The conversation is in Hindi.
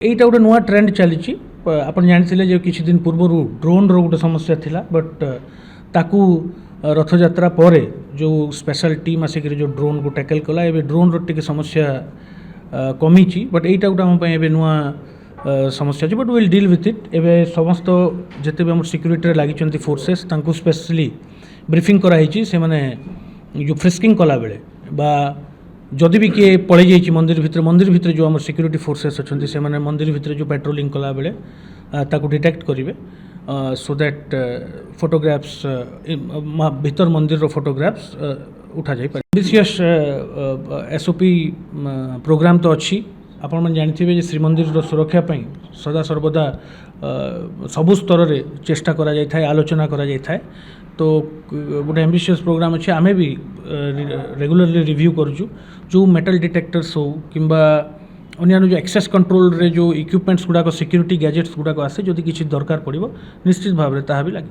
এইটা গোटे नुआ ट्रेंड चली आप जानी किसी दिन पूर्व ड्रोन रोटे समस्या थिला बट ताकू रथयात्रा पर जो स्पेशल टीम आसिक जो ड्रोन को टैकल कला ए ड्रोन टे समस्या कमी बट यहीटा गोटे आम नुआ समस्या अच्छे but will deal with it एवं समस्त जिते भी आम सिक्यूरीटी लगी फोर्सेस स्पेशली ब्रीफिंग कराई से माने जो फ्रिस्किंग कला बेले बा जदि भी किए पड़े जाइए मंदिर भितर जो आम सिक्यूरीटी फोर्सेस अच्छा से माने मंदिर भितर जो पेट्रोलिंग कला बेले ताकू डिटेक्ट करेंगे सो दैट फोटोग्राफ्स भीतर मंदिर फोटोग्राफ्स उठा जाए एम्बिशियस एसओपी प्रोग्राम तो अच्छी आपण मैंने जानते श्रीमंदिर सुरक्षा पाई सदा सर्वदा सबु स्तर रे चेष्टा करा जाय थाए आलोचना करा जाय थाए तो गोटे एम्बिशियस प्रोग्राम अच्छे आमे भी रेगुलरली रिव्यू करूँ जो मेटल डिटेक्टर्स हो किंबा अन्य जो एक्सेस कंट्रोल रे जो इक्विपमेंट्स गुड़ाक सिक्यूरीटी गैजेट्स गुड़ाक आसे जदि किसी दरकार पड़ो निश्चित भाव में ताहा भी लगे।